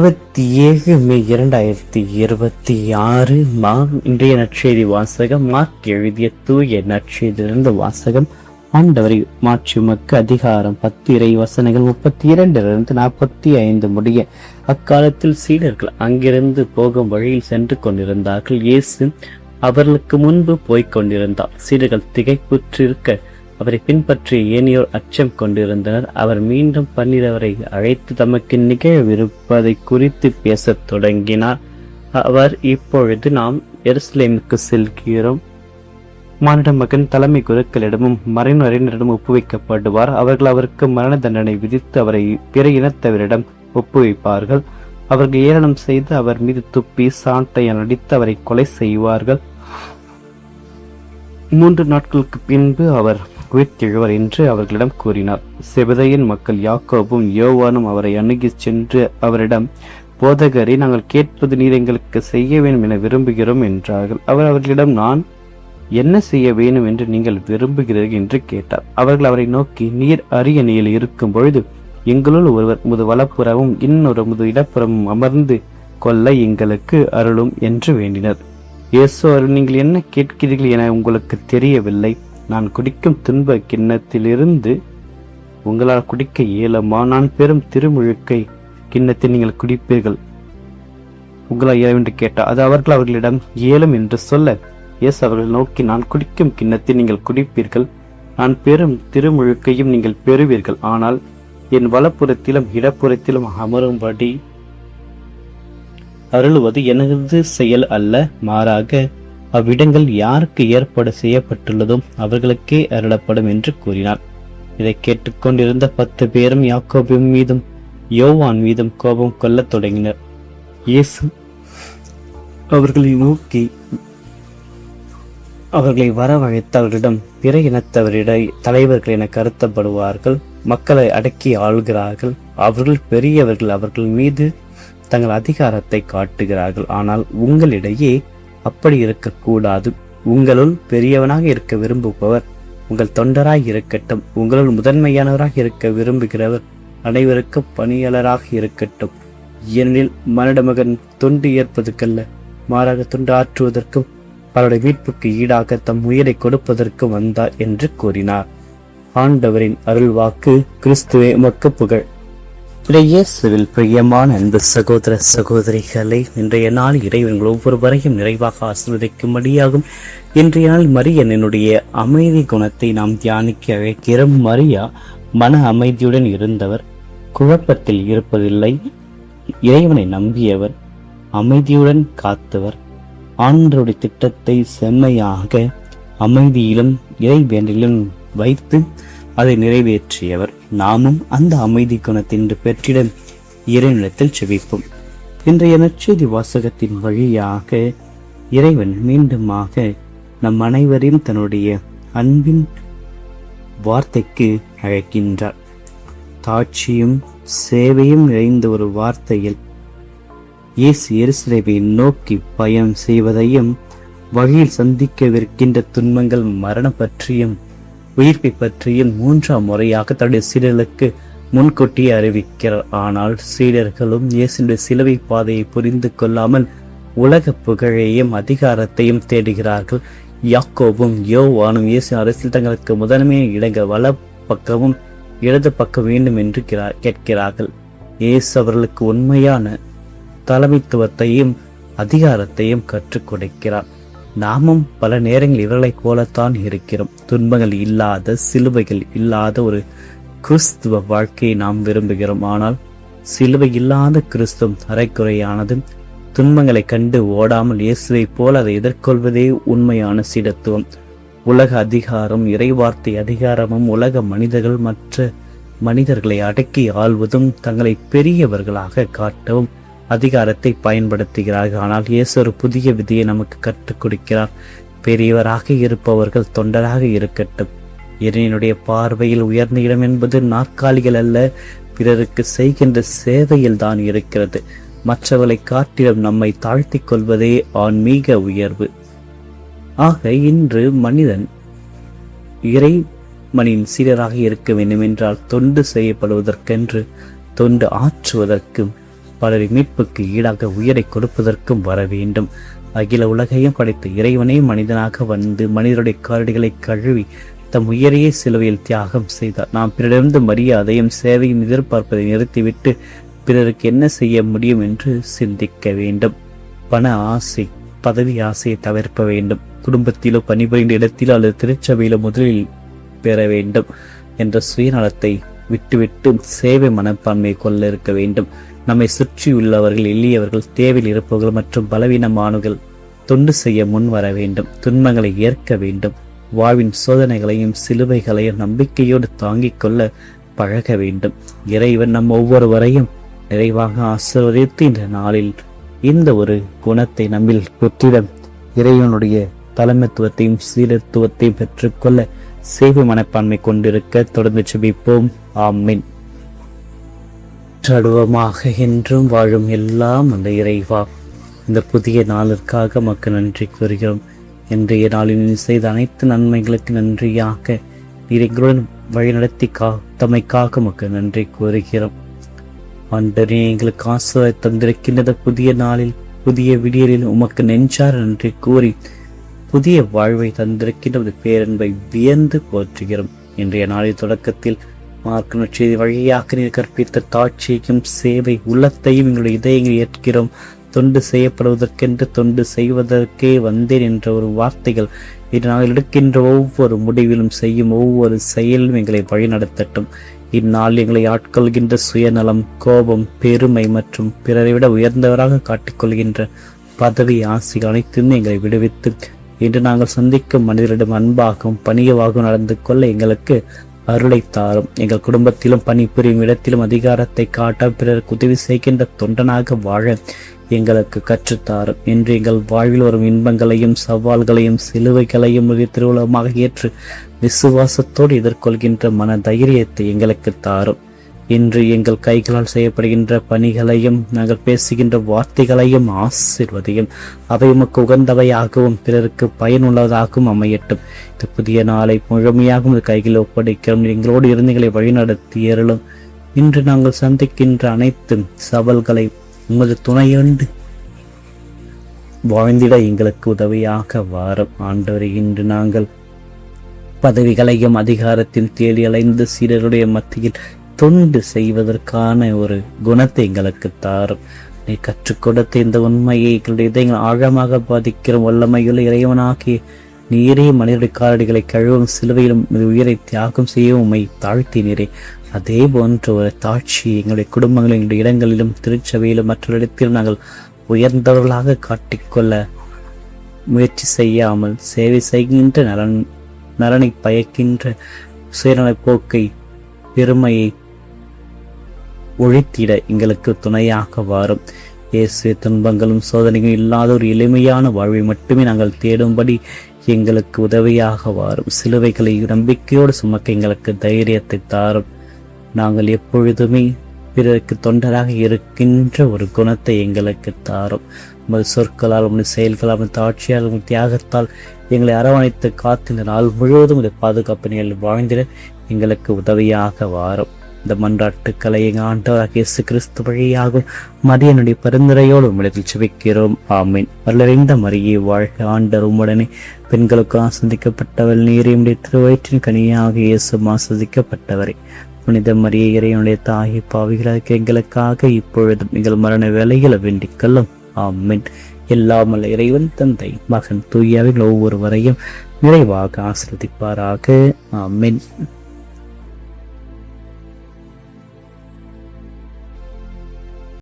27 மே 2026 இன்றைய நற்செய்தி வாசகம் மார்க் எழுதிய தூய நற்செய்தியிலிருந்து வாசகம். ஆண்டவரை மாட்சியுமக்கு அதிகாரம் 10 இறை வசனங்கள் 32 45 முடிய. அக்காலத்தில் சீடர்கள் அங்கிருந்து போகும் வழியில் சென்று கொண்டிருந்தார்கள். இயேசு அவர்களுக்கு முன்பு போய்க் கொண்டிருந்தார். சீடர்கள் திகைப்புற்றிருக்க அவரை பின்பற்றிய ஏனையோர் அச்சம் கொண்டிருந்தனர். அவர் மீண்டும் 12 அழைத்து தமக்கு நிகழவிருப்பதை குறித்து பேசத் தொடங்கினார். அவர், இப்பொழுது நாம் எருசலேமுக்கு செல்கிறோம். மானிட மகன் தலைமை குருக்களிடமும் மறைநறிஞரிடம் ஒப்புவிக்கப்படுவார். அவர்கள் அவருக்கு மரண தண்டனை விதித்து அவரை பிற இனத்தவரிடம் ஒப்புவிப்பார்கள். அவர்கள் ஏளனம் செய்து அவர் மீது துப்பி சாட்டையால் அடித்து அவரை கொலை செய்வார்கள். 3 நாட்களுக்கு பின்பு அவர் உயிர்த்தெழுவார் என்று அவர்களிடம் கூறினார். செபதேயின் மக்கள் யாக்கோபும் யோவானும் அவரை அணுகிச் சென்று அவரிடம், போதகரே, நாங்கள் கேட்பது நீர் எங்களுக்கு செய்ய வேண்டும் என விரும்புகிறோம் என்றார்கள். அவர் அவர்களிடம், நான் என்ன செய்ய வேண்டும் என்று நீங்கள் விரும்புகிறீர்கள் என்று கேட்டார். அவர்கள் அவரை நோக்கி, நீர் அரியணையில் இருக்கும் பொழுது எங்களுள் ஒருவர் முது வலப்புறமும் இன்னொரு முது இடப்புறமும் அமர்ந்து கொள்ள எங்களுக்கு அருளும் என்று வேண்டினர். இயேசு, நீங்கள் என்ன கேட்கிறீர்கள் என உங்களுக்கு தெரியவில்லை. நான் குடிக்கும் துன்ப கிண்ணத்திலிருந்து உங்களால் குடிக்க இயலுமா? நான் பெரும் திருமுழுக்கை கிண்ணத்தை நீங்கள் குடிப்பீர்கள், உங்களால் இயலும் என்று கேட்டார். அது அவர்களிடம் இயலும் என்று சொல்ல, இயேசு அவர்கள் நோக்கி, நான் குடிக்கும் கிண்ணத்தை நீங்கள் குடிப்பீர்கள், நான் பெரும் திருமுழுக்கையும் நீங்கள் பெறுவீர்கள். ஆனால் என் வலப்புறத்திலும் இடப்புறத்திலும் அமரும்படி அருளுவது எனது செயல் அல்ல, மாறாக அவ்விடங்கள் யாருக்கு ஏற்பாடு செய்யப்பட்டுள்ளதோ அவர்களுக்கே அருளப்படும் என்று கூறினார். இதை கேட்டுக்கொண்டிருந்த 10 பேரும் யாக்கோபின் மீதும் யோவான் மீதும் கோபம் கொள்ளத் தொடங்கினர். இயேசு அவர்களை நோக்கி அவர்களை வரவழைத்து அவர்களிடம், பிற இனத்தவரிட தலைவர்கள் என கருத்தப்படுவார்கள், மக்களை அடக்கி ஆள்கிறார்கள். அவர்கள் பெரியவர்கள், அவர்கள் மீது தங்கள் அதிகாரத்தை காட்டுகிறார்கள். ஆனால் உங்களிடையே அப்படி இருக்கக்கூடாது. உங்களுள் பெரியவனாக இருக்க விரும்புபவர் உங்கள் தொண்டராய் இருக்கட்டும். உங்களுள் முதன்மையானவராக இருக்க விரும்புகிறவர் அனைவருக்கும் பணியாளராக இருக்கட்டும். ஏனெனில் மனித மகன் தொண்டு ஏற்பதற்கல்ல, மாறாக தொண்டு ஆற்றுவதற்கும் பலருடைய மீட்புக்கு ஈடாக தம் உயிரை கொடுப்பதற்கும் வந்தார் என்று கூறினார். ஆண்டவரின் அருள்வாக்கு. கிறிஸ்துவே உமக்கு புகழ். இயேசுவில் பிரியமான அன்பு சகோதர சகோதரிகளை, இன்றைய நாள் இறைவன்கள் ஒவ்வொருவரையும் நிறைவாக ஆசீர்வதிக்கும்படியாகும். இன்றைய நாள் மரியனுடைய அமைதி குணத்தை நாம் தியானிக்க அழைக்கிறோம். மரியா மன அமைதியுடன் இருந்தவர், குழப்பத்தில் இருப்பதில்லை, இறைவனை நம்பியவர், அமைதியுடன் காத்தவர், ஆண்டவருடைய திட்டத்தை செம்மையாக அமைதியிலும் இறைவேண்டலிலும் வைத்து அதை நிறைவேற்றியவர். நாமும் அந்த அமைதி குணத்தின் பெற்றிட இறைவனிடத்தில் செபிப்போம். இன்றைய நற்செய்தி வாசகத்தின் வழியாக இறைவன் மீண்டுமாக நம் அனைவரையும் தன்னுடைய அன்பின் வார்த்தைக்கு அழைக்கின்றார். தாட்சியும் சேவையும் நிறைந்த ஒரு வார்த்தையில் இயேசு எருசலேமை நோக்கி பயணம் செய்வதையும், வழியில் சந்திக்கவிருக்கின்ற துன்பங்கள், மரணம் பற்றியும் உயிர்ப்பை பற்றியும் 3ஆம் முறையாக தன்னுடைய சீடர்களுக்கு முன்கூட்டியே அறிவிக்கிறார். ஆனால் சீடர்களும் இயேசுடைய சிலுவை பாதையை புரிந்து கொள்ளாமல் உலக புகழையும் அதிகாரத்தையும் தேடுகிறார்கள். யாக்கோபும் யோவானும் இயேசு அரசில் தங்களுக்கு முதன்மையான இடங்கள் வல பக்கமும் இடது பக்கம் வேண்டும் என்று கேட்கிறார்கள். இயேசு அவர்களுக்கு உண்மையான தலைமைத்துவத்தையும் அதிகாரத்தையும் கற்றுக் கொடுக்கிறார். நாமும் பல நேரங்கள் இவர்களைப் போலத்தான் இருக்கிறோம். துன்பங்கள் இல்லாத, சிலுவைகள் இல்லாத ஒரு கிறிஸ்துவ வாழ்க்கையை நாம் விரும்புகிறோம். ஆனால் சிலுவை இல்லாத கிறிஸ்துவம் அரைக்குறையானது. துன்பங்களை கண்டு ஓடாமல் இயேசுவை போல அதை எதிர்கொள்வதே உண்மையான சீடத்துவம். உலக அதிகாரம், இறைவார்த்தை அதிகாரமும் உலக மனிதர்கள் மற்ற மனிதர்களை அடக்கி ஆள்வதும் தங்களை பெரியவர்களாக காட்டவும் அதிகாரத்தை பயன்படுத்துகிறார்கள். ஆனால் இயேசு ஒரு புதிய விதியை நமக்கு கற்றுக் கொடுக்கிறார். பெரியவராக இருப்பவர்கள் தொண்டராக இருக்கட்டும். இறைவனுடைய பார்வையில் உயர்ந்த இடம் என்பது நாற்காலிகள் அல்ல, பிறருக்கு செய்கின்ற சேவையில் தான் இருக்கிறது. மற்றவர்களை காட்டிலும் நம்மை தாழ்த்தி கொள்வதே ஆன்மீக உயர்வு. ஆக இன்று மனிதன் இறைவனின் சீடராக இருக்க வேண்டும் என்றால் தொண்டு செய்யப்படுவதற்கென்று, தொண்டு ஆற்றுவதற்கு பலரின் மீட்புக்கு ஈடாக உயிரை கொடுப்பதற்கும் வர வேண்டும். அகில உலகையும் படைத்த இறைவனே மனிதனாக வந்து மனிதருடைய காரடிகளை கழுவி தம் உயிரையே சிலுவையில் தியாகம் செய்தார். நாம் பிறரிடமிருந்து மரியாதையும் சேவையும் எதிர்பார்ப்பதை நிறுத்திவிட்டு பிறருக்கு என்ன செய்ய முடியும் என்று சிந்திக்க வேண்டும். பண ஆசை, பதவி ஆசையை தவிர்க்க வேண்டும். குடும்பத்திலோ பணிபுரிந்த இடத்திலோ அல்லது திருச்சபையிலோ முதலில் பெற வேண்டும் என்ற சுயநலத்தை விட்டுவிட்டு சேவை மனப்பான்மையை கொள்ள இருக்க வேண்டும். நம்மை சுற்றியுள்ளவர்கள், எளியவர்கள், தேவையில் இருப்பவர்கள் மற்றும் பலவீனமானவர்கள் தொண்டு செய்ய முன் வர வேண்டும். துன்பங்களை ஏற்க வேண்டும். வாழ்வின் சோதனைகளையும் சிலுவைகளையும் நம்பிக்கையோடு தாங்கிக் கொள்ள பழக வேண்டும். இறைவன் நம் ஒவ்வொருவரையும் நிறைவாக ஆசீர்வதித்து இந்த நாளில் இந்த ஒரு குணத்தை நம்மில் பெற்றிடம் இறைவனுடைய தலைமைத்துவத்தையும் சீரத்துவத்தையும் பெற்றுக்கொள்ள சேவை மனப்பான்மை கொண்டிருக்க தொடர்ந்து ஜெபிப்போம். ஆமீன். தடுவமாக என்றும் வாழும் எல்லாம் அந்த இறைவா, இந்த புதிய நாளிற்காக மக்கள் நன்றி கூறுகிறோம். இன்றைய நாளில் செய்த அனைத்து நன்மைகளுக்கு நன்றியாக நீர் எங்களுடன் வழிநடத்தி தமைக்காக மக்கள் நன்றி கூறுகிறோம். ஆண்டவரே, எங்களுக்கு ஆசீர்வாதத்தை தந்திருக்கின்ற புதிய நாளில் புதிய விடியலில் உமக்கு நெஞ்சார நன்றி கூறி புதிய வாழ்வை தந்திருக்கின்ற பேரன்பை வியந்து போற்றுகிறோம். இன்றைய நாளின் தொடக்கத்தில் மார்க்க நற்செய்தி வழியாக நீர் கற்பித்த தாட்சியையும் சேவை உள்ளத்தையும் எங்களுடைய இதயங்களை ஏற்கிறோம். தொண்டு செய்யப்படுவதற்கென்று தொண்டு செய்வதற்கே வந்தேன் என்ற ஒரு வார்த்தைகள் இன்று நாங்கள் எடுக்கின்ற ஒவ்வொரு முடிவிலும் செய்யும் ஒவ்வொரு செயலும் எங்களை வழிநடத்தட்டும். இந்நாள் எங்களை ஆட்கொள்கின்ற சுயநலம், கோபம், பெருமை மற்றும் பிறரை விட உயர்ந்தவராக காட்டிக்கொள்கின்ற பதவி ஆசைகள் அனைத்தும் எங்களை விடுவித்து இன்று நாங்கள் சந்திக்கும் மனிதரிடம் அன்பாகவும் பணியவாகவும் நடந்து கொள்ள எங்களுக்கு அருளை தாரும். எங்கள் குடும்பத்திலும் பணிபுரியும் இடத்திலும் அதிகாரத்தை காட்ட பிறருக்கு உதவி செய்கின்ற தொண்டனாக வாழ எங்களுக்கு கற்றுத்தாரும். இன்று எங்கள் வாழ்வில் வரும் இன்பங்களையும் சவால்களையும் சிலுவைகளையும் ஒரு திருவுலகமாக ஏற்று விசுவாசத்தோடு எதிர்கொள்கின்ற மன தைரியத்தை எங்களுக்கு தாரும். இன்று எங்கள் கைகளால் செய்யப்படுகின்ற பணிகளையும் நாங்கள் பேசுகின்ற வார்த்தைகளையும் ஆசீர்வதியும். அவை உமக்கு உகந்தவையாகவும் பிறருக்கு பயனுள்ளதாகவும் அமையட்டும். இந்த புதிய நாளை முழுமையாகவும் கைகளில் ஒப்படைக்கிறோம். எங்களோடு இருந்துகளை வழிநடத்தி ஏறலும். இன்று நாங்கள் சந்திக்கின்ற அனைத்து சவால்களை உமது துணையுண்டு வாழ்ந்திட எங்களுக்கு உதவியாக வாரும். ஆண்டவரை, இன்று நாங்கள் பதவிகளையும் அதிகாரத்தில் தேடி அலைந்து சீடருடைய மத்தியில் தொண்டு செய்வதற்கான ஒரு குணத்தை எங்களுக்கு தாரும். நீ கற்றுக் கொடுத்த இந்த உண்மையை எங்களுடைய இதயங்கள் ஆழமாக பாதிக்கிற வல்லமையுள்ள இறைவனாகிய நீரே மனிதனுடைய காலடிகளை கழுவும் சிலுவையிலும் உயிரை தியாகம் செய்ய உம்மை தாழ்த்தினீரே. அதே போன்ற ஒரு தாட்சி எங்களுடைய குடும்பங்களில், எங்களுடைய இடங்களிலும், திருச்சபையிலும் மற்ற இடத்திலும் நாங்கள் உயர்ந்தவர்களாக காட்டிக்கொள்ள முயற்சி செய்யாமல் சேவை செய்கின்ற நலனை பயக்கின்ற சுயநல போக்கை, பெருமையை ஒழித்திட எங்களுக்கு துணையாக வாரும். இயேசு துன்பங்களும் சோதனையும் இல்லாத ஒரு எளிமையான வாழ்வை மட்டுமே நாங்கள் தேடும்படி எங்களுக்கு உதவியாக வாரும். சிலுவைகளை நம்பிக்கையோடு சுமக்க எங்களுக்கு தைரியத்தை தாரும். நாங்கள் எப்பொழுதுமே பிறருக்கு தொண்டராக இருக்கின்ற ஒரு குணத்தை எங்களுக்கு தாரும். உமது சொற்களால், உமது செயல்களால், உமது தாட்சியால், உமது தியாகத்தால் எங்களை அரவணைத்து காத்திருந்த நாள் முழுவதும் இந்த பாதுகாப்பினில் வாழ்ந்திட எங்களுக்கு உதவியாக வாரும். இந்த மன்றாட்டுக்களை எங்கள் ஆண்டவராக இயேசு கிறிஸ்து வழியாகும் மரியனுடைய பரிந்துரையோடு உம்மிடத்தில் செபிக்கிறோம். ஆமீன். வல்லறிந்த மரியே வாழ்க, ஆண்டவர் உம்முடனே, பெண்களுக்கு ஆசிரிக்கப்பட்டவள் நீரே, உம்முடைய திருவயிற்றின் கனியாக இயேசு ஆசிரிக்கப்பட்டவரே. புனித மரியே, இறைவனுடைய தாயை, பாவிகளாக எங்களுக்காக இப்பொழுதும் எங்கள் மரண வேலைகளை வேண்டிக் கொள்ளும். ஆமீன். எல்லாமல்ல இறைவன் தந்தை, மகன், தூயவர்கள் ஒவ்வொருவரையும் நிறைவாக ஆசீர்வதிப்பாராக. ஆமீன்.